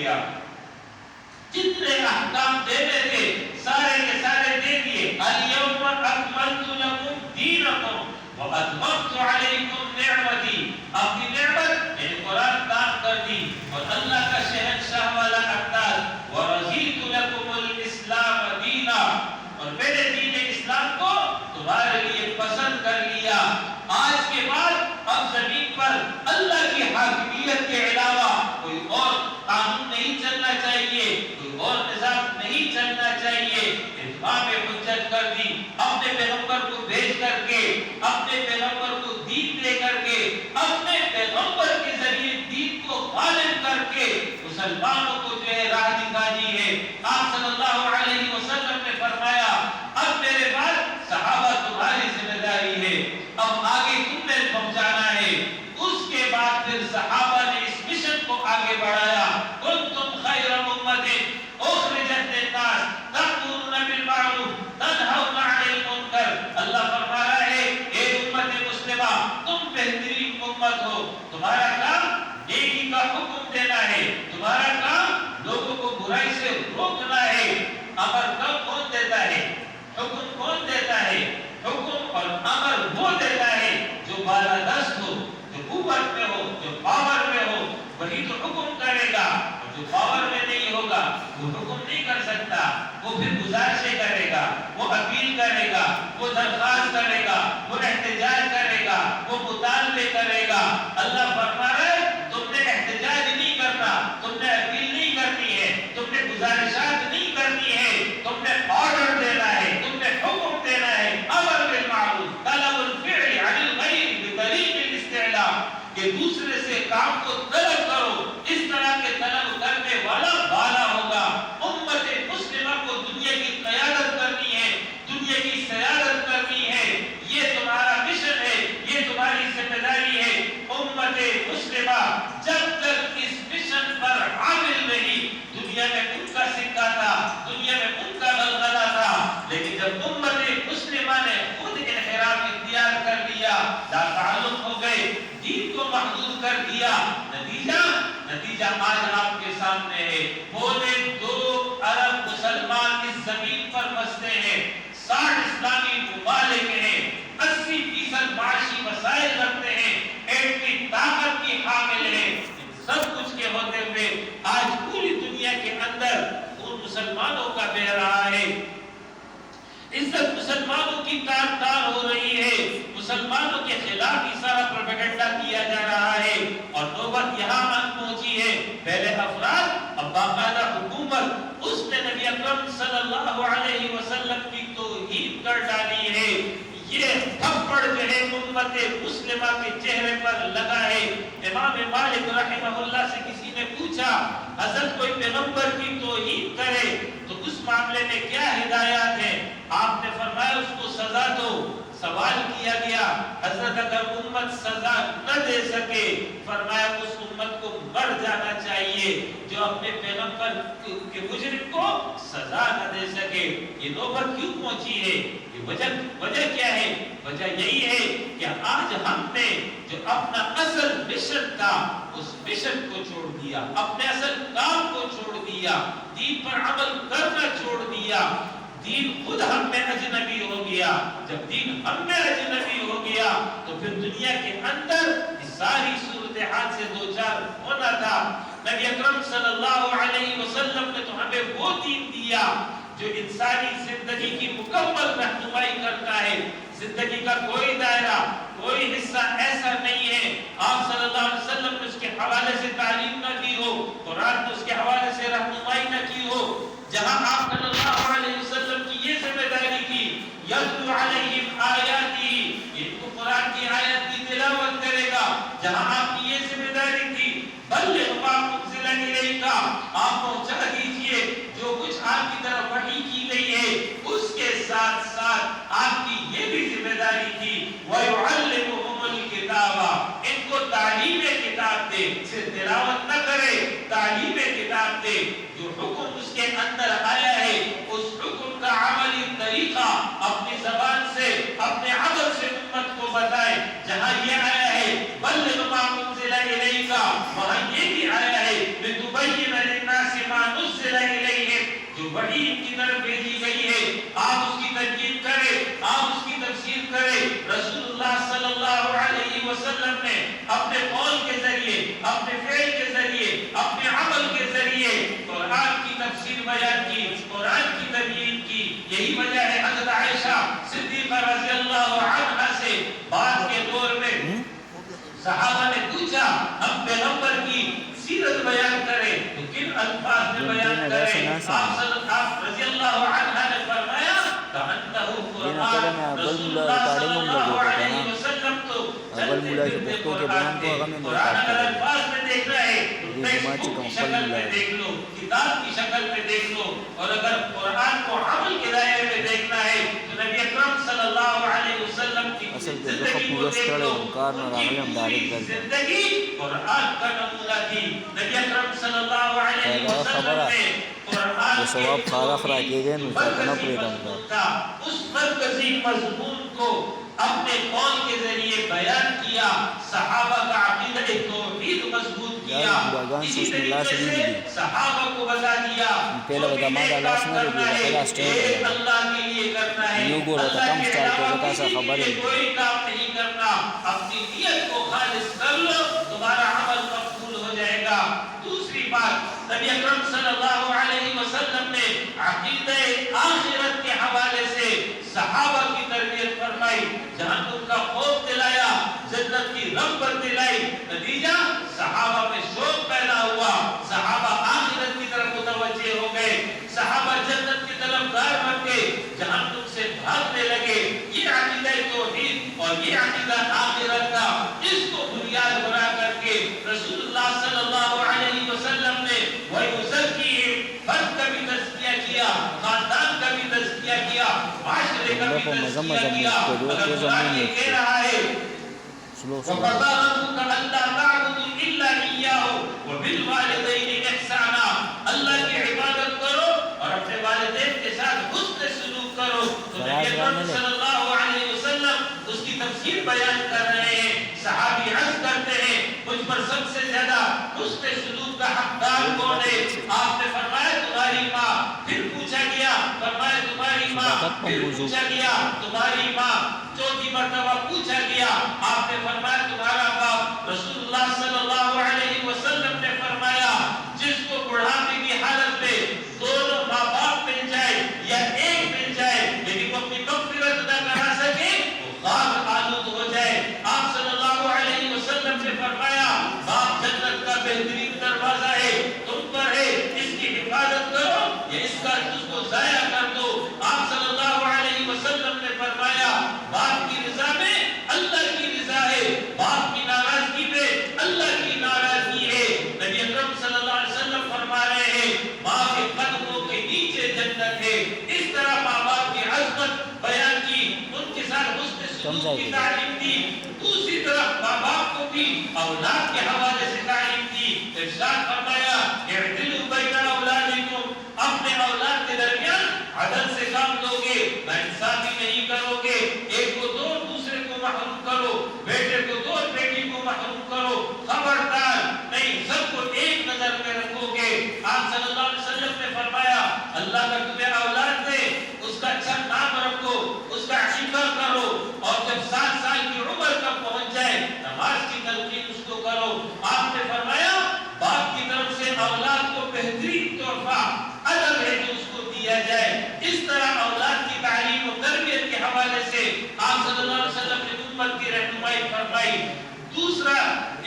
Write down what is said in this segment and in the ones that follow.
دیا، جتنے احکام دینے تھے سارے کے سارے دے دیے. الیوم اکملت لکم دینکم واتممت علیکم نعمتی. اپنی نعمت یعنی قرآن کام کر دی اور اللہ کا شہنشاہ والا انداز ورضیت لکم الاسلام دینا، اور میں نے دین اسلام کو تمہارے لیے پسند کر لیا. آج کے بعد اب زمین پر اللہ کی حاکمیت کے علاوہ کوئی اور قانون نہیں چلنا چاہیے، کوئی اور نظام نہیں چلنا چاہیے. اتمام حجت کر دی، اپنے پیغمبر کو بھیج کر کے، اپنے پیغمبر کو دین دے کر کے، اپنے پیغمبر کے ذریعے دین کو غالب کر کے مسلمانوں کو جو ہے راہ دکھانی ہے. آپ صلی اللہ علیہ وسلم نے فرمایا اب میرے بعد صحابہ تمہاری ذمہ داری ہے، اب آگے تم نے پہنچانا ہے. اس کے بعد پھر صحابہ نے اس مشن کو آگے بڑھایا. کنتم خیر امت اخرجت للناس تأمرون بالمعروف تنہون عن المنکر. اللہ فرما رہا ہے اے امت مسلمہ تم بہترین امت ہو، تمہارا کام نیکی کا حکم دینا ہے، تمہارا کام لوگوں کو برائی سے روکنا ہے. امر کون دیتا ہے؟ حکم کون دیتا ہے؟ حکم اور امر وہ دیتا ہے جو بالادست ہو، جو قوت میں ہو، جو پاور میں ہو، وہی تو حکم کرے گا. جو پاور میں نہیں ہوگا وہ حکم نہیں کر سکتا. وہ پھر گزارشیں کرے گا، وہ اپیل کرے گا، وہ درخواست کرے گا، وہ احتجاج کرے گا، وہ مطالبے کرے گا. اللہ فرما رہا ہے تم نے احتجاج نہیں کرنا، تم نے اپیل نہیں کرنی ہے، تم نے گزارشات نہیں کرنی ہے، تم نے آرڈر دینا ہے، تم نے حکم دینا ہے. امر بالمعروف طلب الفعل عن الغیر بطریق الاستعلاء، کہ دوسرے سے کام کو طلب کرو. اس طرح کے طلب کرنے والا بالا ہوگا. امت مسلمہ کو دنیا کی قیادت کرنی ہے، دنیا کی سیادت کرنی ہے. یہ تمہارا مشن ہے، یہ تمہاری ذمہ داری ہے. امت مسلمہ جب تک اس مشن پر عامل رہی، دنیا میں ان کا سکہ تھا، دنیا میں ان کا غلغلہ تھا. لیکن جب امت مسلمہ نے خود انحراف اختیار کر لیا، لا تعلق ہو گئے، دین کو محدود کر دیا، نتیجہ آج آپ کے سامنے ہے. 2.25 ارب مسلمان اس زمین پر بستے ہیں، 60 اسلامی ممالک ہیں، 80% معاشی مسائل رکھتے ہیں، ایٹمی طاقت کی حامل ہیں. سب کچھ کے ہوتے ہوئے آج پوری دنیا کے اندر ان مسلمانوں کا بہ رہا ہے. عزت مسلمانوں کی تار تار ہو رہی ہے، مسلمانوں کے خلاف ہی سارا پروپیگنڈا کیا جا رہا ہے. اور نوبت یہاں آن پہنچی ہے، پہلے افراد اب باقاعدہ حکومت. اس نے نبی اکرم صلی اللہ علیہ وسلم کی توہین کر ڈالی ہے. یہ تھپڑ جو ہے امت مسلمہ کے چہرے پر لگا ہے. امام مالک رحمہ اللہ سے کسی نے پوچھا حضرت کوئی پیغمبر کی توہین کرے تو اس معاملے میں کیا ہدایات ہیں؟ آپ نے فرمایا اس کو سزا دو. سوال کیا گیا حضرت اگر امت سزا نہ دے سکے، فرمایا اس امت کو مر جانا چاہیے جو اپنے پیغمبر کے مجرم کو سزا نہ دے سکے. یہ نوبت کیوں پہنچی ہے؟ یہ وجہ کیا ہے؟ وجہ یہی ہے کہ آج ہم نے جو اپنا اصل مشن تھا اس مشن کو چھوڑ دیا، اپنے اصل کام کو چھوڑ دیا، دین پر عمل کرنا چھوڑ دیا. دین خود ہم میں اجنبی ہو گیا. جب دین ہم میں اجنبی ہو گیا تو پھر دنیا کے اندر اس ساری صورتحال سے دوچار ہونا تھا. نبی اکرم صلی اللہ علیہ وسلم نے تو ہمیں وہ دین دیا جو انسانی زندگی کی مکمل رہنمائی کرتا ہے. زندگی کا کوئی دائرہ، کوئی حصہ ایسا نہیں ہے آپ صلی اللہ علیہ وسلم نے اس کے حوالے سے تعلیم نہ دی ہو، قرآن نے اس کے حوالے سے رہنمائی نہ کی ہو. جہاں آپ صلی اللہ علیہ وسلم کی یہ ذمہ داری تھی یتلو علیہم آیاتی، ان کو قرآن کی آیات کی تلاوت کرے گا. جہاں آپ کی یہ ذمہ داری تھی بلغ ما انزل الیک، آپ پہنچا دیجئے جو کچھ آپ کی طرف وحی کی گئی ہے. اس کے ساتھ ساتھ آپ کی یہ بھی ذمہ داری تھی وَيُعَلِّمُهُمُ الْكِتَابَ، ان کو تعلیم کتاب دے، صرف تلاوت نہ کرے، تعلیم کتاب دے. جو حکم اس کے اندر آیا ہے اس حکم کا عملی طریقہ اپنی زبان سے، اپنے عمل سے امت کو بتائے. جہاں یہ آیا ہے بلغ ما انزل الیک، وہاں یہ بھی آیا ہے لتبین للناس وحی ان کی طرف بھیجی گئی ہے، آپ اس کی تنقید کریں، آپ اس کی تفسیر کریں۔ رسول اللہ صلی اللہ علیہ وسلم نے اپنے قول کے ذریعے، اپنے فعل کے ذریعے، اپنے عمل کے ذریعے قرآن کی تفسیر بیان کی، قرآن کی تبیین کی۔ یہی وجہ ہے حضرت عائشہ صدیقہ رضی اللہ عنہا سے بعد کے دور میں صحابہ نے پوچھا ہم پیغمبر کی سیرت بیان کریں تو کن الفاظ میں بیان کریں؟ آپ رضی اللہ عنہ نے فرمایا کأنہ قرآن۔ رسول اللہ صلی اللہ علیہ وسلم تو چلتے پھرتے قرآن تھے۔ قرآن اگر الفاظ میں دیکھنا ہے تو ٹیکسٹ بک کی شکل میں دیکھ لو، کتاب کی شکل میں دیکھ لو، اور اگر قرآن کو عمل کے دائرے میں دیکھنا ہے تو نبی اکرم صلی اللہ علیہ وسلم کی زندگی کو دیکھ لو۔ زندگی قرآن کا نمونہ تھی۔ نبی اکرم صلی اللہ علیہ وسلم نے قرآن کے اس مرکزی مضمون کو اپنے قول کے ذریعے بیان کیا، صحابہ کا عقیدہ توحید مضبوط کیا، اسی طریقے سے صحابہ کو بتا دیا جو بھی نیک کام کرنا ہے یہ اللہ کے لیے کرنا ہے، اللہ کے علاوہ کسی کے لیے کوئی کام نہیں کرنا، اپنی نیت کو خالص کر لو تمہارا عمل مقبول ہو جائے گا۔ دوسری بات، نبی اکرم صلی اللہ علیہ وسلم نے عقیدہ آخرت کے حوالے سے صحابہ کی تربیت فرمائی، جہنم کا خوف دلایا، جنت کی رغبت دلائی، نتیجہ صحابہ میں شوق پیدا ہوا، صحابہ آخرت کی طرف متوجہ ہو گئے، صحابہ جنت کی طرف گار بن گئے، جہنم سے بھاگنے لگے۔ یہ عقیدہ توحید اور یہ عقیدہ آخرت کا، اس کو بنیاد بنا کر کے رسول اللہ صلی اللہ علیہ وسلم نے وَيُزَكِّيهِمْ فرد کا بھی تزکیہ کیا، خاندان کا بھی تزکیہ کیا، معاشرے کا بھی تزکیہ کیا۔ اگر قرآن یہ کہہ رہا ہے وَقَضَىٰ رَبُّكَ أَلَّا تَعْبُدُوا إِلَّا إِيَّاهُ وَبِالْوَالِدَيْنِ إِحْسَانًا، اللہ کی عبادت کرو اور اپنے والدین کے ساتھ حسن سلوک کرو۔ تو نبی اکرم صلی اللہ علیہ وسلم اس کی تفسیر بیان کر رہے ہیں، صحابی عرض کرتے ہیں مجھ پر سب سے زیادہ حسن سلوک کا حقدار کون ہے؟ آپ نے فرمایا تمہاری ماں، پھر پوچھا گیا، فرمایا تمہاری ماں، پھر پوچھا گیا تمہاری ماں، چوتھی مرتبہ پوچھا گیا، آپ نے فرمایا تمہارا باپ۔ رسول اللہ صلی اللہ علیہ وسلم نے فرمایا جس کو بڑھاپے کی حالت میں دونوں ماں باپ مل جائے یا ایک مل جائے لیکن وہ اپنی مغفرت نہ کرا سکے وہ خاک آلود ہو جائے۔ آپ صلی اللہ علیہ وسلم نے فرمایا باپ جنت کا بہترین دروازہ ہے، تم پر ہے، اس کی حفاظت کرو یا اس کا اس کو ضائع کر دو۔ آپ صلی اللہ علیہ وسلم نے فرمایا باپ کی رضا میں اللہ کی رضا ہے، باپ کی ناراضگی میں اللہ کی ناراضگی ہے۔ نبی اکرم صلی اللہ علیہ وسلم فرما رہے ہیں ماں کے قدموں کے نیچے جنت ہے۔ اس طرح ماں باپ کی عظمت بیان کی، ان کے ساتھ حسن سلوک کی تعلیم دی۔ دوسری طرف ماں باپ کو بھی اولاد کے حوالے سے تعلیم دی۔ ارشاد فرمایا اعدلوا بین اولادکم، اپنے اولاد کے درمیان عدل سے کام لو گے، ناانصافی نہیں کرو گے، ایک کو دو دوسرے کو محروم کرو، بیٹے کو دو بیٹی کو محروم کرو، خبردار نہیں سب کو ایک نظر میں رکھو گے۔ آپ صلی اللہ علیہ وسلم نے فرمایا اللہ کا تمہیں اولاد دے اس کا اچھا نام رکھو، اس کا عقیقہ کرو، اور جب 7 سال کی عمر تک پہنچ جائے نماز کی تلقین اس کو کرو۔ آپ نے فرمایا باپ کی طرف سے اولاد کو بہترین تحفہ ادب ہے جو اس کو دیا جائے۔ اس طرح اولاد کی تعلیم و تربیت کے حوالے سے آپ صلی اللہ علیہ وسلم نے امت کی رہنمائی فرمائی۔ دوسرا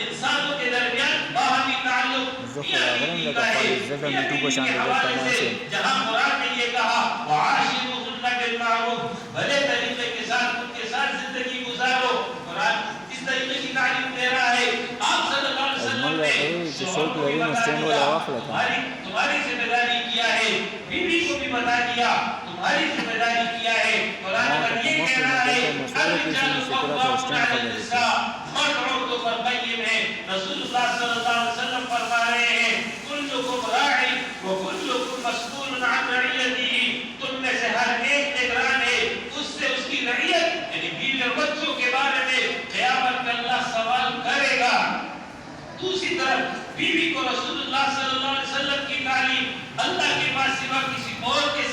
انسانوں کے درمیان باہمی تعلق میاں بیوی کا ہے، میاں بیوی کے حوالے سے جہاں قرآن نے یہ کہا وعاشروہن بالمعروف، بھلے طریقے کے ساتھ ان کے ساتھ زندگی گزارو، قرآن اس طریقے کی تعلیم دے رہا ہے۔ آپ صلی اللہ علیہ وسلم نے شوہر کو بھی بتا دیا تمہاری ذمہ داری کیا ہے، بیوی کو بھی بتا دیا تمہاری ذمہ داری کیا ہے۔ قرآن اگر یہ کہہ رہا ہے الرجال قوامون علی النساء، مرد عورتوں پر قیم ہے، رسول اللہ صلی اللہ علیہ وسلم فرما رہے ہیں کلکم راع وکلکم مسئول عن رعیتہ، تم میں سے ہر ایک نگران ہے اس سے اس کی رعیت یعنی بیوی اور بچوں کے بارے میں قیامت میں اللہ سوال کرے گا۔ دوسری طرف بیوی کو رسول اللہ صلی اللہ علیہ وسلم کی تعلیم اللہ کے پاس سوا کسی اور کے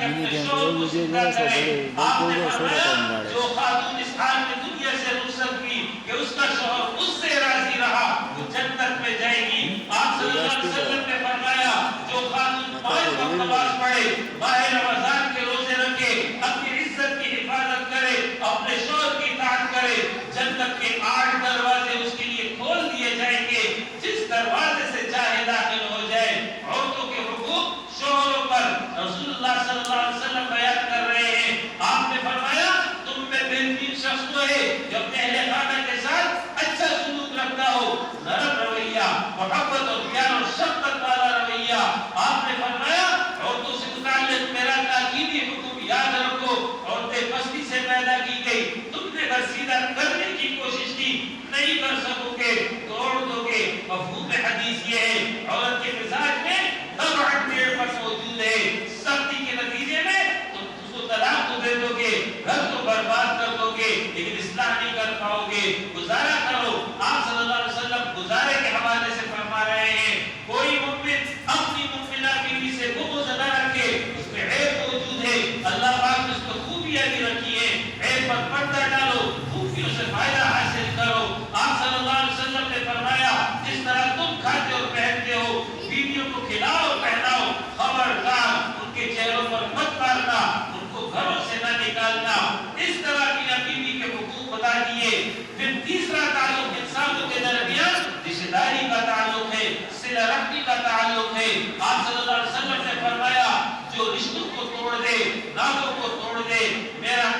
اپنے شوہر کو سجدہ کرے. آپ نے فرمایا جو خاتون اس حال میں دنیا سے رخصت ہوئی کہ اس کا شوہر اس سے راضی رہا وہ جنت میں جائے گی. آپ صلی اللہ علیہ وسلم نے فرمایا جو خاتون 5 وقت نماز پڑھے, ماہ رمضان کے روزے رکھے, اپنی عزت کی حفاظت کرے, اپنے شوہر کی اطاعت کرے, جنت کے 8 دروازے اس کے لیے کھول دیے جائیں گے. جس دروازے سے چاہے داخل ہو جائے. عورتوں کے حقوق شوہروں پر رسول اللہ صلی اللہ علیہ وسلم بیان کر رہے ہیں. آپ نے فرمایا تم میں بہترین شخص وہ ہے جو اپنے اہل خانہ کے ساتھ اچھا سلوک رکھتا ہو, نرم رویہ, محبت اور پیار اور شفقت والا رویہ. آپ نے فرمایا عورتوں سے متعلق میرا تاکیدی حکم یاد رکھو. عورتیں پستی سے پیدا کی گئی, تم نے اگر سیدھا کرنے کی کوشش کی نہیں کر سکو گے, توڑ دو گے. مفہوم حدیث یہ ہے عورت کے مزاج میں طبعاً ٹیڑھپن موجود ہے. سختی کے نتیجے میں تم اس کو طلاق تو دے دو گے, گھر تو برباد کر دو گے, لیکن اصلاح نہیں کر پاؤ گے. گزارا کرو. آپ صلی اللہ علیہ وسلم گزارے کے حوالے سے فرما رہے ہیں کوئی مومن اپنی مؤمنہ بیوی سے بغض نہ رکھے. اس میں عیب موجود ہے, اللہ پاک نے اس کو خوبیاں بھی رکھی ہیں, عیب پر پردہ ڈالو, خوبیوں سے فائدہ حاصل کرو. آپ صلی اللہ علیہ وسلم نے فرمایا جس طرح تم کھاتے اور پہنتے ہو بیویوں کو کھلاؤ پہناؤ, خبردار ان کے چہروں پر مت مارنا, ان کو گھروں سے نہ نکالنا. اس طرح کی بیوی کے حقوق بتا دیے. پھر تیسرا تعلق انسانوں کے درمیان رشتہ داری کا تعلق ہے, صلہ رحمی کا تعلق ہے. آپ صلی اللہ علیہ وسلم نے فرمایا جو رشتوں کو توڑ دے, ناطوں کو توڑ دے, میرا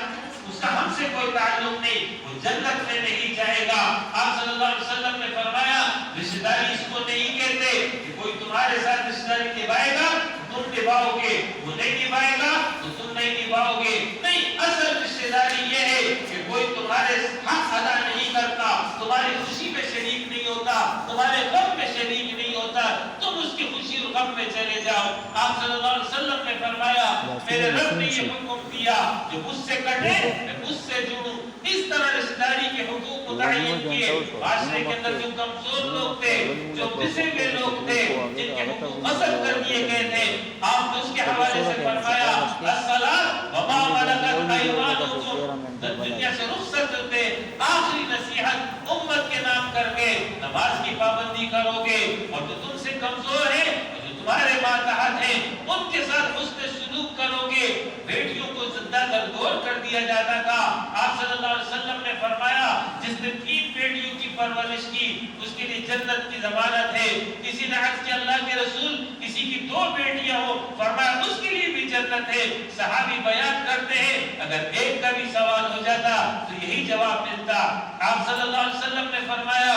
اس کا ہم سے کوئی تعلق نہیں, وہ جنت میں نہیں جائے گا. آپ صلی اللہ علیہ وسلم نے فرمایا رشتہ داری اس کو نہیں کہتے کہ کوئی تمہارے ساتھ رشتہ داری نبھائے گا تم نبھاؤ گے, وہ نہیں نبھائے گا تو تم نہیں نبھاؤ گے. نہیں, اصل رشتہ داری یہ ہے کہ کوئی تمہارے حق ادا نہیں کرتا, تمہاری خوشی میں شریک نہیں ہوتا, تمہارے غم میں شریک نہیں ہوتا, تم اس کی خوشی اور غم میں چلے جاؤ. آپ صلی اللہ علیہ وسلم نے فرمایا میرے رب نے یہ حکم دیا جو مجھ سے کٹے میں مجھ سے جڑوں. اس طرح رشتہ داری کے حقوق متعین کیے. معاشرے کے اندر جو کمزور لوگ تھے, جو پسے ہوئے لوگ تھے, جن کے حقوق غصب کر دیے گئے تھے, آپ نے اس کے حوالے سے فرمایا الصلاۃ وما ملکت ایمانکم, دنیا سے رخصت ہوتے آخری نصیحت امت کے نام کر کے نماز کی پابندی کرو گے, اور جو تم سے کمزور ہیں, جو تمہارے ماتحت ہیں, ان کے ساتھ حسن سلوک کرو گے. بیٹیوں کو زندہ درگور کر دیا جاتا تھا. آپ صلی اللہ علیہ وسلم نے فرمایا جس نے 3 بیٹیوں کی پرورش کی اس کے لیے جنت کی ضمانت ہے. کسی نے عرض کیا اللہ کے رسول کسی کی 2 بیٹیاں ہو, فرمایا اس کے لیے بھی جنت ہے. صحابی بیان کرتے ہیں اگر ایک کا بھی سوال ہو جاتا تو یہی جواب ملتا. آپ صلی اللہ علیہ وسلم نے فرمایا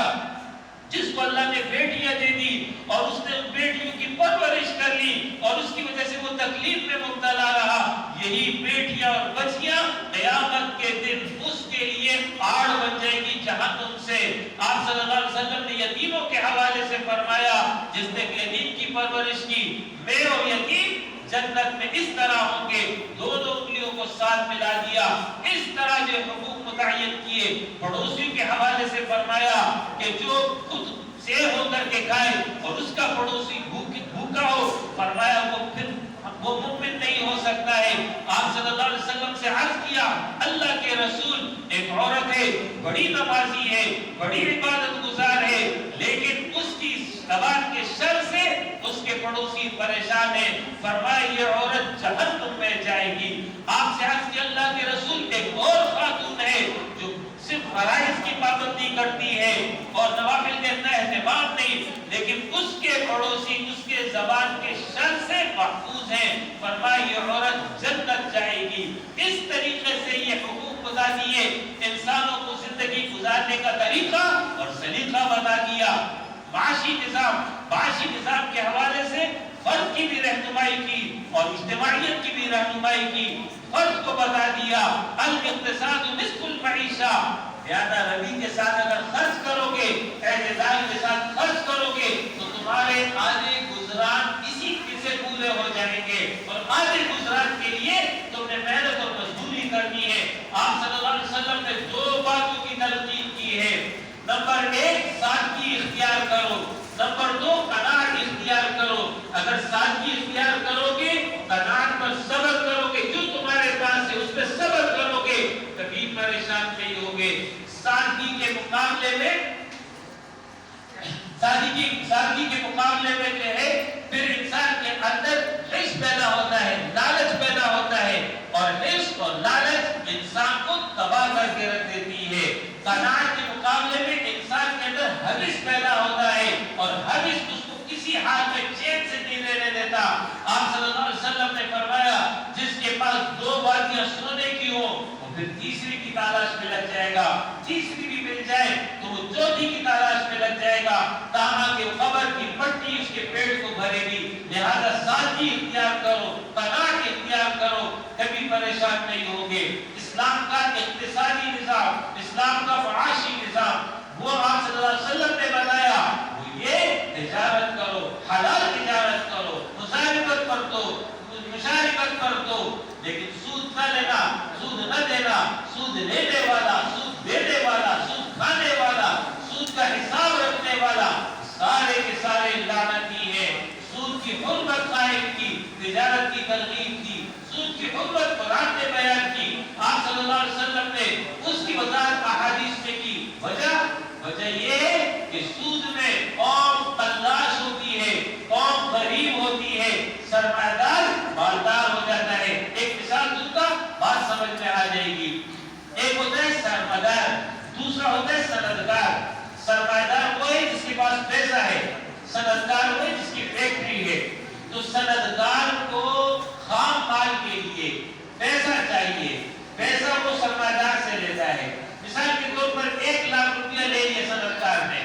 جس کو اللہ نے بیٹیاں دے دی اور اس نے بیٹیوں کی پرورش کر لی اور اس کی وجہ سے وہ تکلیف میں مبتلا رہا, یہی بیٹیاں اور بچیاں قیامت کے دن اس کے لیے آڑ بن جائے گی جہنم سے. آپ صلی اللہ علیہ وسلم نے یتیموں کے حوالے سے فرمایا جس نے یتیم کی پرورش کی, میں اور یتیم جنت میں اس طرح ہوں گے. دونوں انگلیوں کو ساتھ ملا دیا. اس طرح جو حقوق متعین کیے. پڑوسیوں کے حوالے سے فرمایا کہ جو خود سے ہو کر کے کھائے اور اس کا پڑوسی بھوکا ہو, فرمایا وہ مومن نہیں ہو سکتا ہے. آپ صلی اللہ علیہ وسلم سے عرض کیا اللہ کے رسول ایک عورت ہے, بڑی نمازی ہے, بڑی عبادت گزار ہے, لیکن اس کی زبان کے شر سے اس کے پڑوسی پریشان ہیں, فرمایا یہ عورت جہنم میں جائے گی. آپ سے عرض کیا اللہ کے رسول ایک اور خاتون ہے جو صرف فرائض کی پابندی کرتی ہے اور نوافل کا اتنا اہتمام نہیں, لیکن اس کے پڑوسی اس کے زبان کے شر سے محفوظ ہیں, فرمایا یہ عورت جنت جائے گی. اس طریقے سے یہ حقوق بتا دیے, انسانوں کو زندگی گزارنے کا طریقہ اور سلیقہ بتا دیا. معاشی نظام کے حوالے سے فرد کی بھی رہنمائی کی اور اجتماعیت کی بھی رہنمائی کی. فرد کو بتا دیا الاقتصاد نصف المعیشہ, زیادہ روی کے ساتھ اگر خرچ کرو گے, اعتدال کے ساتھ خرچ کرو گے تو تمہارے آدھے گزران اسی سے پورے ہو جائیں گے, اور آدھے گزران کے لیے تم نے محنت اور مزدوری کرنی ہے. آپ صلی اللہ علیہ وسلم نے 2 باتوں کی تلقین کی ہے. نمبر 1 سادگی اختیار کرو, نمبر 2 قناعت اختیار کرو. اگر سادگی اختیار کرو گے, قناعت پر صبر کرو مقابلے میں سادگی کے مقابلے میں جو ہے پھر انسان کے اندر حرص پیدا ہوتا ہے، لالچ پیدا ہوتا ہے، اور حرص اور لالچ انسان کو تباہ کر کے رکھ دیتی ہے۔ قناعت کے مقابلے میں انسان کے اندر حرص پیدا ہوتا ہے، اور حرص اس کو کسی حال میں چین سے نہیں رہنے دیتا۔ آپ صلی اللہ علیہ وسلم نے فرمایا جس کے پاس 2 وادیاں سونے کی ہوں وہ پھر تیسری کی تلاش میں لگ جائے گا، تیسری بھی مل جائے تو وہ چوتھی کی تلاش میں لگ جائے گا، تاہم کہ قبر کی پٹی اس کے پیٹ کو بھرے گی۔ لہذا سادگی اختیار کرو، قناعت اختیار کرو، کبھی پریشان نہیں ہوگے۔ اسلام کا اقتصادی نظام، اسلام کا معاشی نظام وہ آپ صلی اللہ علیہ وسلم نے بتایا، وہ یہ تجارت کرو، حلال تجارت کرو، مشارکت پر دو، لیکن سود نہ لینا، سود نہ دینا، سود لینے والا، سود دینے والا، سود کھانے والا، سود کا حساب رکھنے والا، سارے کے سارے لعنتی ہیں۔ سود کی حرمت قائم کی، تجارت کی ترغیب کی، سود کی حرمت قرآن نے بیان کی، آپ صلی اللہ علیہ وسلم نے اس کی وضاحت احادیث میں کی۔ وجہ یہ ہے کہ سود میں قوم قلاش ہوتی ہے، قوم غریب ہوتی ہے، سرمایہ دار مالدار ہو جاتا ہے۔ ایک مثال دوں گا، بات سمجھ میں آ جائے گی۔ ایک ہوتا ہے سرمایہ دار، دوسرا ہوتا ہے سندگار۔ سرمایہ دار وہ ہے جس کے پاس پیسہ ہے، سندگار وہ ہے جس کی فیکٹری ہے۔ تو سندگار کو خام مال کے لیے پیسہ چاہیے، پیسہ وہ سرمایہ دار سے لیتا ہے۔ مثال کے طور پر 1 لاکھ روپیہ لے لیا سندگار نے،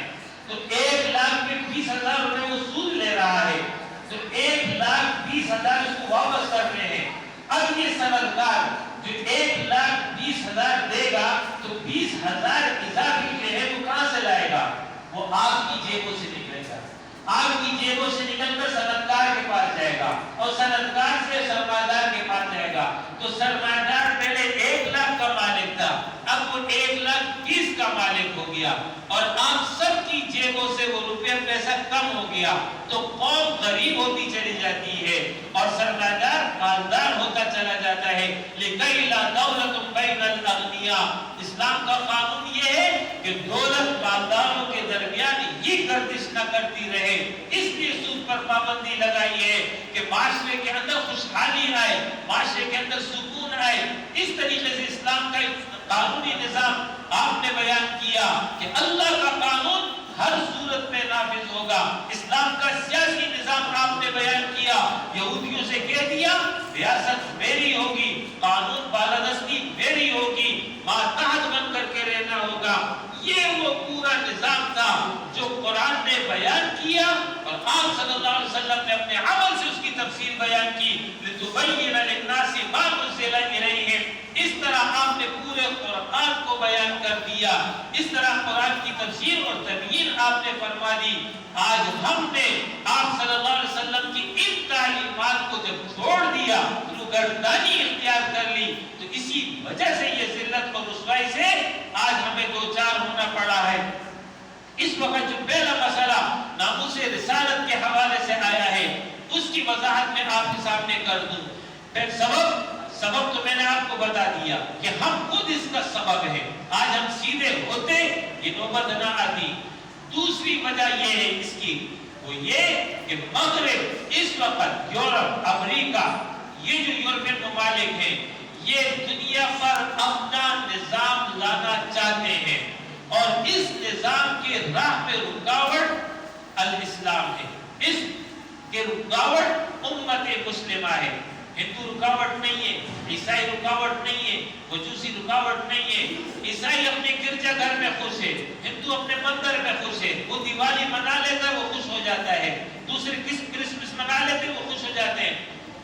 تو 1 لاکھ میں 20,000 روپے وہ سود لے رہا ہے، تو 1,20,000 اس کو واپس کرنے ہیں۔ اب یہ سندگار جو 1,20,000 دے گا تو 20,000 اضافی جو ہے وہ کہاں سے لائے گا؟ وہ آپ کی جیبوں سے نکلے گا، آپ کی جیبوں سے نکل کر سندگار کے پاس جائے گا، اور سندگار سے سرمایہ دار کے پاس جائے گا۔ تو سرمایہ دار پہلے 1 لاکھ کا مالک تھا، اب وہ 1,20,000 کا مالک ہو گیا، اور آپ سب کی جیبوں سے وہ روپیہ پیسہ کم ہو گیا، تو قوم غریب ہوتی چلی جاتی ہے اور سرمایہ دار مالدار ہوتا چلا جاتا ہے۔ لِكَيْ لَا دَوْلَةٌ بَيْنَ الْأَغْنِيَاءِ، اسلام کا قانون یہ ہے کہ دولت مالداروں کے درمیان یہ گردش نہ کرتی رہے، اس لیے سود پر پابندی لگائی ہے کہ معاشرے کے اندر خوشحالی آئے، معاشرے کے اندر سکون آئے۔ اس طریقے سے اسلام کا قانونی نظام آپ نے بیان کیا کہ اللہ کا قانون ہر صورت میں نافذ ہوگا۔ اسلام کا سیاسی نظام آپ نے بیان کیا، یہودیوں سے کہہ دیا ریاست میری ہوگی، قانون بالادستی میری ہوگی، ماتحت بن کر کے رہنا ہوگا۔ یہ وہ پورا نظام تھا جو قرآن نے بیان کیا، اور آپ صلی اللہ علیہ وسلم نے اپنے عمل سے اس کی تفسیر بیان کی۔ لِتُبَيِّنَ لِلنَّاسِ مَا نُزِّلَ إِلَيْهِمْ، اس طرح آپ نے پورے قرآن کو بیان کر دیا، اس طرح قرآن کی تفسیر اور تبیین آپ نے فرما دی۔ آج ہم نے آپ صلی اللہ علیہ وسلم کی ان تعلیمات کو جب چھوڑ دیا، روگردانی اختیار کر لی، تو اسی وجہ سے یہ ذلت اور رسوائی سے آج ہمیں دوچار ہونا پڑا ہے۔ اس وقت جو پہلا مسئلہ ناموس رسالت کے حوالے سے آیا ہے، اس کی وضاحت میں آپ کے سامنے کر دوں۔ پھر سبب تو میں نے آپ کو بتا دیا کہ ہم خود اس کا سبب ہے، آج ہم سیدھے ہوتے یہ نوبت نہ آتی۔ دوسری وجہ یہ ہے اس کی، وہ یہ کہ مغرب اس وقت یورپ، امریکہ، یہ جو یورپین ممالک ہیں، یہ دنیا پر اپنا نظام لانا چاہتے ہیں، اور اس نظام کے راہ پہ رکاوٹ الاسلام ہے، اس کے رکاوٹ امت مسلمہ ہے۔ ہندو رکاوٹ نہیں ہے، عیسائی رکاوٹ نہیں ہے، مجوسی رکاوٹ نہیں ہے۔ عیسائی اپنے گرجا گھر میں خوش ہے، ہندو اپنے مندر میں خوش ہے، وہ دیوالی منا لیتا ہے وہ خوش ہو جاتا ہے، دوسرے کرسمس منا لیتے ہیں وہ خوش ہو جاتے ہیں۔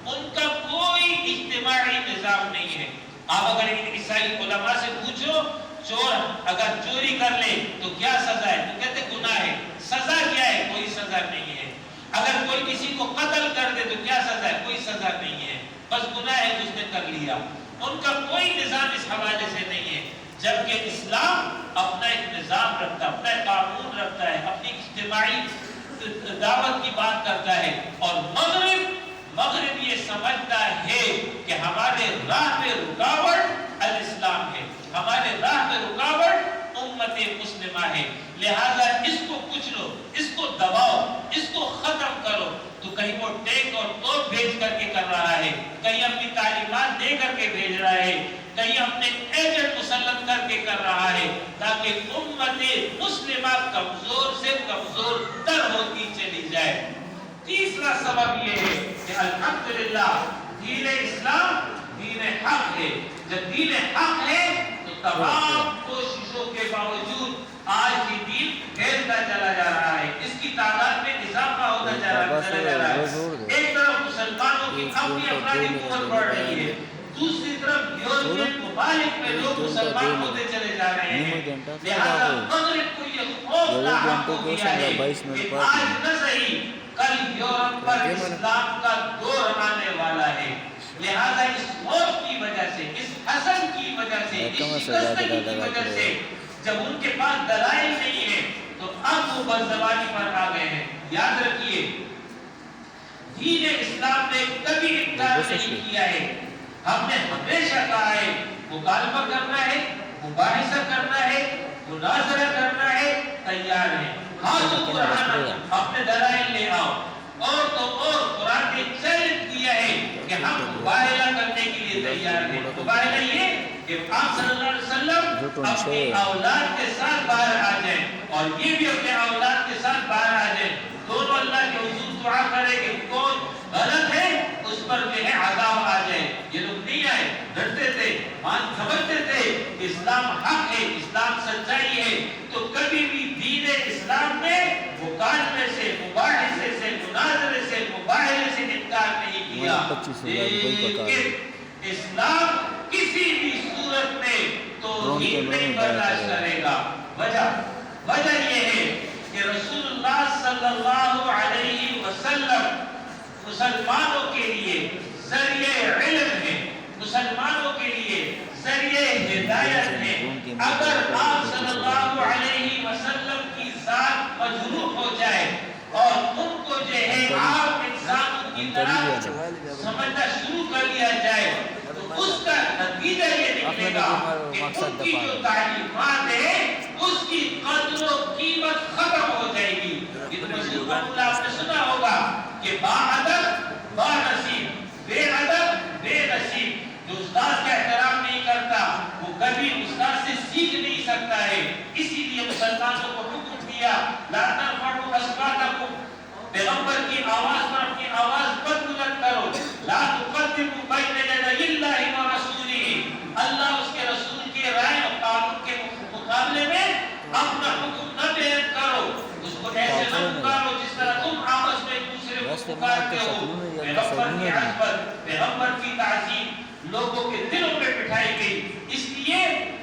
ان کا کوئی اجتماعی نظام نہیں ہے۔ آپ اگر عیسائی علماء سے پوچھو، چور اگر چوری کر لے تو کیا سزا ہے، تو کہتے گناہ ہے۔ سزا کیا ہے؟ کوئی سزا نہیں ہے۔ اگر کوئی کسی کو قتل کر دے تو کیا سزا ہے؟ کوئی سزا نہیں ہے، بس گناہ ہے جس نے کر لیا۔ ان کا کوئی نظام اس حوالے سے نہیں ہے، جبکہ اسلام اپنا ایک نظام رکھتا ہے، اپنا ایک قانون رکھتا ہے، اپنی اجتماعی دعوت کی بات کرتا ہے۔ اور مغرب یہ سمجھتا ہے کہ ہمارے راہ پہ رکاوٹ الاسلام ہے، ہمارے راہ پہ رکاوٹ امت مسلمہ ہے، لہذا اس کو کچھ لو، اس کو دباؤ، اس کو ختم کرو. تو کہیں وہ ٹینک اور توپ بھیج کر کے کر رہا ہے، کہیں اپنی تعلیمات دے کر کے بھیج رہا ہے، کہیں اپنے ایجنٹ مسلط کر کے کر رہا ہے، تاکہ امت مسلمہ کمزور سے کمزور تر ہوتی چلی جائے. تیسرا سبب یہ ہے کہ الحمدللہ دین اسلام دین حق ہے. جب دین حق ہے تو تمام کوششوں کے باوجود آج بھی دین پھیلتا چلا جا رہا ہے، اس کی تعداد میں اضافہ ہوتا چلا جا رہا ہے. ایک طرف مسلمانوں کی اپنی افرادی قوت بڑھ رہی ہے، دوسری طرف یورپین ممالک میں لوگ مسلمان ہوتے چلے جا رہے ہیں. لہذا مغرب کو یہ خوف لاحق ہو گیا ہے کہ آج نہ صحیح کل یورپ پر اسلام کا دور آنے والا ہے. لہذا اس خوف کی وجہ سے، اس حسد کی وجہ سے، اس شکستگی کی وجہ سے جب ان کے پاس دلائل نہیں ہے تو اب وہ بدزبانی پر آ گئے ہیں. یاد رکھیے دین اسلام نے کبھی انکار نہیں کیا ہے. ہم نے ہمیشہ کہا ہے مکالمہ کرنا ہے، مباحثہ کرنا ہے، مناظرہ کرنا ہے، تیار ہے. ہاتھوں قرآن اپنے دلائل لے آؤ. اور تو اور قرآن نے چیلنج دیا ہے کہ ہم مباہلہ کرنے کے لیے تیار ہیں. مباہلہ یہ کہ آپ صلی اللہ علیہ وسلم اپنی اولاد کے ساتھ باہر آ جائیں اور یہ بھی اپنے اولاد کے ساتھ باہر آ جائیں. دونوں اللہ کے حضور دعا کرے کہ کون غلط ہے اس پر جو ہے عذاب آ جائے. یہ لوگ نہیں آئے، ڈرتے تھے، سمجھتے تھے کہ اسلام حق ہے، اسلام سچائی ہے. تو کبھی بھی دین اسلام نے مکالمے سے، مباحثے سے، مناظرے سے، مباہلے سے انکار نہیں کیا. لیکن اسلام کسی بھی صورت میں توہین نہیں برداشت کرے گا. وجہ یہ ہے کہ رسول اللہ صلی اللہ علیہ وسلم مسلمانوں کے لیے ذریعہ علم ہے، مسلمانوں کے لیے ذریعہ ہدایت ہے. اگر آپ صلی اللہ علیہ وسلم کی ذات مجروح ہو جائے اور ان کو جو ہے عام انسانوں کی طرح سمجھنا شروع کر دیا جائے تو اس کا نتیجہ یہ نکلے گا کہ ان کی جو تعلیمات ہے اس کی قدر و قیمت ختم ہو جائے گی. یہ مشہور معاملہ آپ نے سنا ہوگا کہ باادب بانصیب، بے ادب بے نصیب. جو استاد کا احترام نہیں کرتا وہ کبھی استاد سے سیکھ نہیں سکتا ہے. اسی لیے مسلمانوں کو حکم دیا لا ترفعوا اصواتکم، پیغمبر کی آواز پر اپنی آواز بلند مت کرو. لا تقدموا بین یدی اللہ و رسولہ، اللہ اس کے رسول کے رائے اور قانون کے مقابلے میں اپنا حکم نہ بیان کرو. اس کو ایسے نہ پکارو جس طرح تم آپس میں ایک دوسرے کو پکارتے ہو. پیغمبر کی عظمت، پیغمبر کی تعظیم لوگوں کے دلوں میں بٹھائی گئی، اس لیے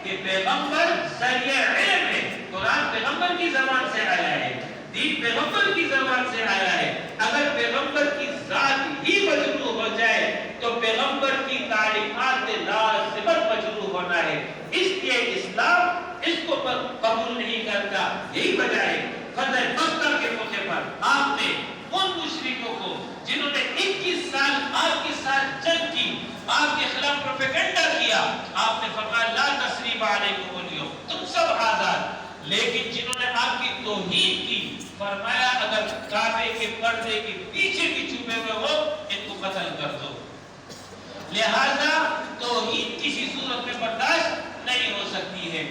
کہ پیغمبر ذریعہ علم ہے. قرآن پیغمبر کی زبان سے آیا ہے، دین پیغمبر کی زبان سے آیا ہے. اگر پیغمبر کی ذات ہی مجروح ہو جائے تو پیغمبر کی تعلیمات لازمت مجروح ہونا ہے. اس لیے اسلام اس کو قبول نہیں کرتا. یہی وجہ ہے فتح مکہ کے موقع پر آپ نے ان مشرکوں کو جنہوں نے 21 سال آپ کے ساتھ جنگ کی، آپ کے خلاف پروپیگنڈا کیا، آپ نے فرمایا لا تثریب علیکم اليوم، تم سب آزاد. لیکن جنہوں نے آپ کی توہین کی فرمایا اگر کعبے کے پردے کے پیچھے بھی چھپے ہوئے ہو ان کو قتل کر دو. لہذا توہین کسی صورت میں برداشت نہیں ہو سکتی ہے.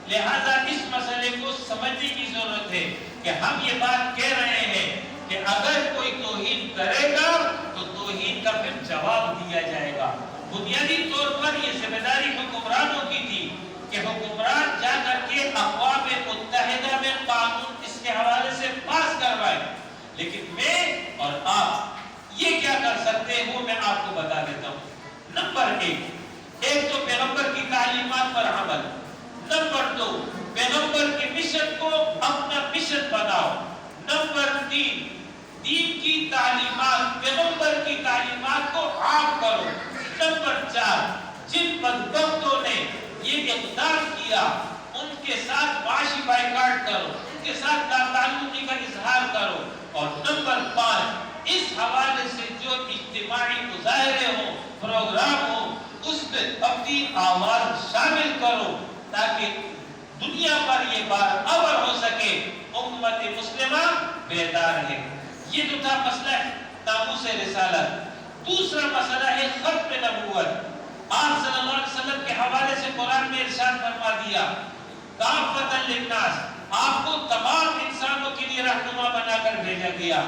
لہذا اس مسئلے کو سمجھنے کی ضرورت ہے کہ ہم یہ بات کہہ رہے ہیں کہ اگر کوئی توہین کرے گا تو توہین کا پھر جواب دیا جائے گا. بنیادی طور پر یہ ذمہ داری حکمرانوں کی تھی کہ حکمران جا کر کے اقوام متحدہ میں قانون اس کے حوالے سے پاس کروائے. لیکن میں اور آپ یہ کیا کر سکتے ہیں وہ میں آپ کو بتا دیتا ہوں. نمبر ایک تو پیغمبر کی تعلیمات پر عمل. نمبر 2 پیغمبر کے مشن کو اپنا مشن بناؤ. نمبر 3 دین کی تعلیمات، پیغمبر کی تعلیمات کو عام کرو. نمبر 4 جن بدبختوں نے یہ اقدام کیا ان کے ساتھ معاشی بائیکاٹ کرو، ان کے ساتھ تعلقی کا اظہار کرو. اور نمبر 5 اس حوالے سے جو اجتماعی مظاہرے ہوں، پروگرام ہوں، اس میں اپنی آواز شامل کرو تاکہ دنیا پر یہ بات ابر ہو سکے امت مسلمہ بیدار ہے۔ یہ تو تھا مسئلہ ناموس رسالت۔ دوسرا مسئلہ ہے ختم نبوت۔ آپ صلی اللہ علیہ وسلم کے حوالے سے قرآن میں ارشاد فرما دیا کافۃ للناس، آپ کو تمام انسانوں کے لیے رہنما بنا کر بھیجا گیا۔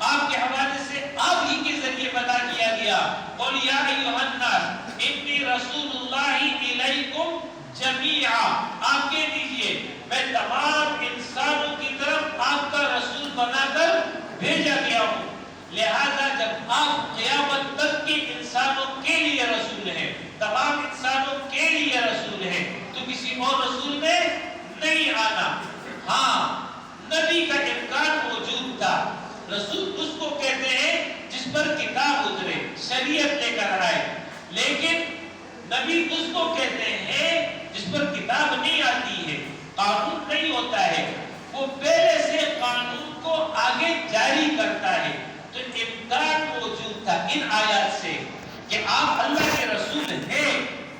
آپ کے حوالے سے آپ ہی کے ذریعے بتا دیا گیا قل یا ایھا الناس انی رسول اللہ الیکم جمیعا، آپ کہہ دیجئے میں تمام انسانوں کی طرف آپ کا رسول بنا کر بھیجا گیا ہوں۔ لہذا جب آپ قیامت تک کے انسانوں کے لیے رسول ہیں، تمام انسانوں کے لیے رسول ہیں، تو کسی اور رسول نے نہیں آنا۔ ہاں نبی کا امکان موجود تھا۔ رسول اس کو کہتے ہیں جس پر کتاب اترے، شریعت لے کر آئے، لیکن نبی اس کو کہتے ہیں جس پر کتاب نہیں آتی ہے، قانون نہیں ہوتا ہے، وہ پہلے سے قانون کو آگے جاری کرتا ہے۔ تو امکان موجود تھا ان آیات سے کہ آپ اللہ کے رسول ہیں،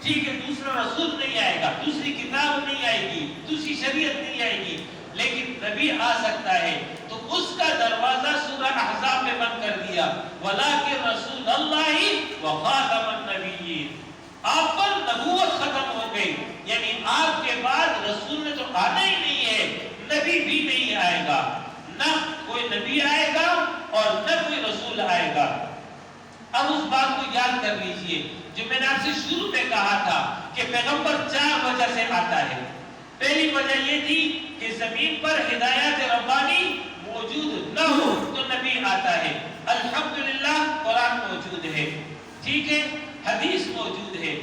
ٹھیک ہے دوسرا رسول نہیں آئے گا، دوسری کتاب نہیں آئے گی، دوسری شریعت نہیں آئے گی، لیکن نبی آ سکتا ہے۔ تو اس کا دروازہ سورہ احزاب میں بند کر دیا وَلَٰكِن رَسُولَ اللَّهِ وَخَاتَمَ النَّبِيِّينَ، آپ پر نبوت ختم ہو گئی، یعنی آپ کے بعد رسول نے تو آنا ہی نہیں ہے، نبی بھی نہیں آئے گا، نہ کوئی نبی آئے گا اور نہ کوئی رسول آئے گا۔ اب اس بات کو یاد کر لیجئے جو میں نے آپ سے شروع میں کہا تھا کہ پیغمبر 4 وجہ سے آتا ہے۔ پہلی وجہ یہ تھی کہ زمین پر ہدایات ربانی موجود نہ ہو تو نبی آتا ہے۔ الحمدللہ قرآن موجود ہے، ٹھیک ہے، حدیث موجود ہے۔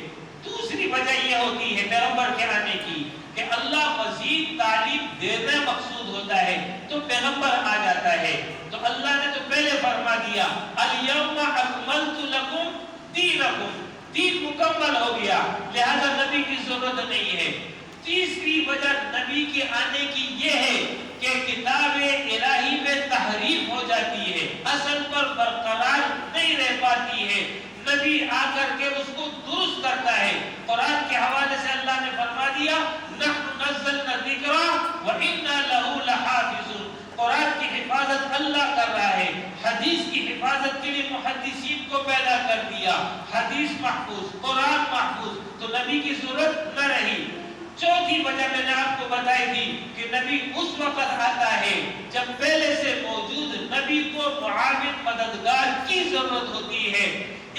دوسری وجہ یہ ہوتی ہے پیغمبر کے آنے کی کہ اللہ مزید تعلیم دینا مقصود ہوتا ہے تو پیغمبر آ جاتا ہے۔ تو اللہ نے تو پہلے فرما دیا الیوم اکملت لکم دینکم، دین مکمل ہو گیا، لہذا نبی کی ضرورت نہیں ہے۔ تیسری وجہ نبی کے آنے کی یہ ہے کہ کتاب الہی میں تحریف ہو جاتی ہے، اصل پر برقرار نہیں رہ پاتی ہے، نبی آ کر کے اس کو درست کرتا ہے۔ قرآن کے حوالے سے اللہ نے فرما دیا نحن نزلنا الذکر وإنا لہ لحافظون، قرآن کی حفاظت اللہ کر رہا ہے، حدیث کی حفاظت کے لیے محدثین کو پیدا کر دیا، حدیث محفوظ، قرآن محفوظ، تو نبی کی ضرورت نہ رہی۔ چوتھی وجہ میں نے آپ کو بتائی تھی کہ نبی اس وقت آتا ہے جب پہلے سے موجود نبی کو معاون مددگار کی ضرورت ہوتی ہے۔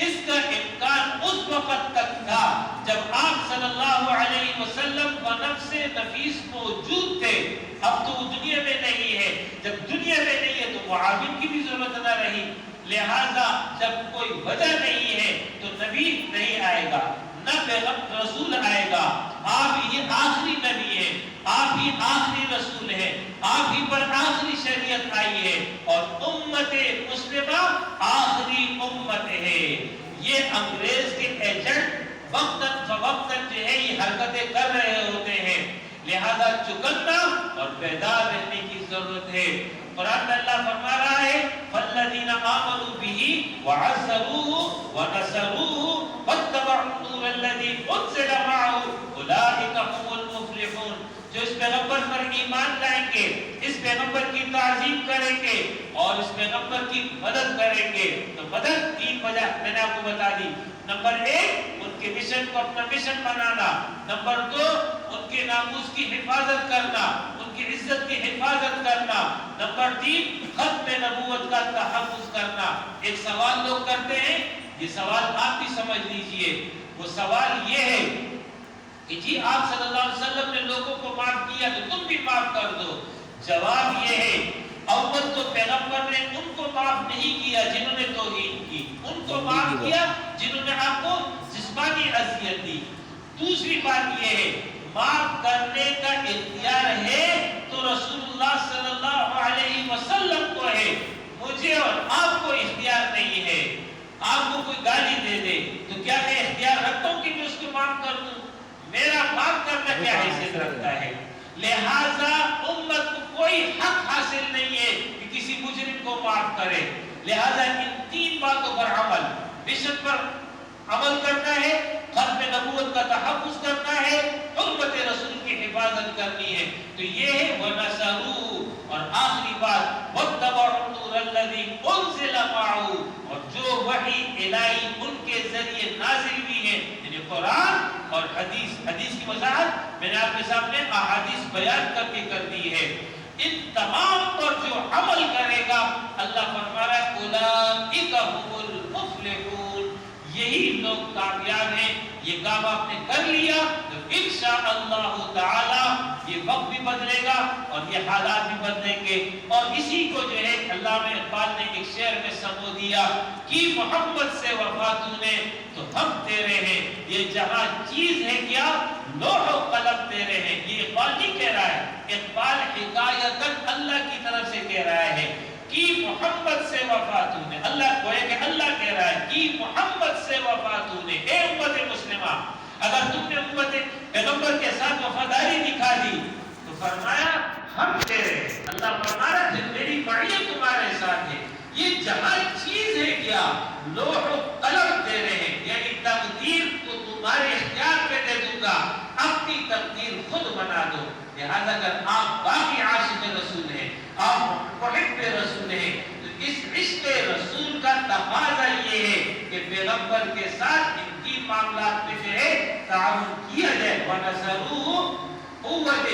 اس کا امکان اس وقت تک تھا جب آپ صلی اللہ علیہ وسلم بنفس نفیس موجود تھے، اب تو وہ دنیا میں نہیں ہے، جب دنیا میں نہیں ہے تو معاون کی بھی ضرورت نہ رہی، لہذا جب کوئی وجہ نہیں ہے تو نبی نہیں آئے گا، نہ پیغمبر رسول آئے گا۔ آپ ہی آخری نبی ہیں، آپ ہی آخری رسول ہیں، آپ ہی پر آخری شریعت آئی ہے، اور امت مسلمہ آخری امت ہے۔ یہ انگریز کے ایجنٹ وقتاً فوقتاً جو ہے یہ حرکتیں کر رہے ہوتے ہیں، لہذا چکنا اور بیدار رہنے کی ضرورت ہے۔ قرآن میں اللہ فرما رہا ہے فالذین آمنوا بہ وعزروہ ونصروہ واتبعوا النور الذی انزل معہ اولئک هم المفلحون، جو اس پیغمبر پر ایمان لائیں گے، اس پیغمبر کی تعظیم کریں گے اور اس پیغمبر کی مدد کریں گے، تو مدد 3 وجہ میں نے آپ کو بتا دی۔ نمبر 1 ان کے مشن کو اپنا مشن بنانا، نمبر 2 ان کے ناموس کی حفاظت کرنا، ان کی عزت کی حفاظت کرنا، نمبر 3 ختم نبوت کا تحفظ کرنا۔ ایک سوال لوگ کرتے ہیں، یہ سوال آپ بھی سمجھ لیجئے، وہ سوال یہ ہے کہ جی آپ صلی اللہ علیہ وسلم نے لوگوں کو معاف کیا تو تم بھی معاف کر دو۔ جواب یہ ہے اول تو پیغمبر نے ان کو معاف نہیں کیا جنہوں نے توہین کی، ان کو معاف کیا جنہوں نے آپ کو جسمانی اذیت دی۔ دوسری بات یہ ہے معاف کرنے کا اختیار ہے تو رسول اللہ صلی اللہ علیہ وسلم کو ہے، مجھے اور آپ کو اختیار نہیں ہے۔ آپ کو کوئی گالی دے دے تو کیا میں اختیار رکھتا ہوں کہ میں اس کو معاف کر دوں؟ میرا معاف کرنا کیا حیثیت رکھتا ہے؟ لہذا امت کو کوئی حق حاصل نہیں ہے کہ کسی مجرم کو معاف کرے۔ لہذا ان 3 باتوں پر عمل، مشن پر عمل کرنا ہے، ختم نبوت کا تحفظ کرنا ہے، حرمت رسول کی حفاظت کرنی ہے، تو یہ ہے وَنَصَرُوا۔ اور آخری بات وَاتَّبَعُوا النُّورَ الَّذِي أُنزِلَ مَعَهُ، اور جو وحی الہی ان کے ذریعے نازل بھی ہے، یعنی قرآن اور حدیث کی وضاحت میں نے آپ کے سامنے احادیث بیان کر کے کر دی ہے، ان تمام پر جو عمل کرے گا اللہ فرما رہا ہے اولئک هم المفلحون، یہی لوگ کامیاب ہیں۔ یہ کام آپ نے کر لیا تو انشاءاللہ تعالی یہ وقت بھی بدلے گا اور یہ حالات بھی بدلیں گے۔ اور اسی کو جو ہے علامہ اقبال نے ایک شعر میں سمو دیا کہ محمد سے وفا نے تو ہم تیرے ہیں، یہ جہاں چیز ہے کیا لوح و قلم تیرے ہیں۔ یہ اقبال نہیں کہہ رہا ہے، اقبال حکایتاً اللہ کی طرف سے کہہ رہا ہے کہ محمد سے وفا نے، اللہ کو ہے کہ اللہ کہہ رہا ہے کہ محمد سے وفا نے، اے امت مسلمہ اگر تم نے امت پیغمبر کے ساتھ وفاداری دکھا دی تو فرمایا ہم تیرے، اللہ فرما رہا ہے میری معیت تمہارے ساتھ ہے، یہ جہاں چیز ہے کیا لوح و قلم تیرے ہیں، یعنی تقدیر کو تمہارے اختیار پہ دے دوں گا، اپنی تقدیر خود بنا دو۔ لہذا اگر آپ باقی عاشق رسول ہیں، آپ محب رسول ہیں، تو اس عشق رسول کا تقاضا یہ ہے کہ پیغمبر کے ساتھ ان کی معاملات میں جو ہے تعاون کیا جائے۔ وَنَصَرُوا قوت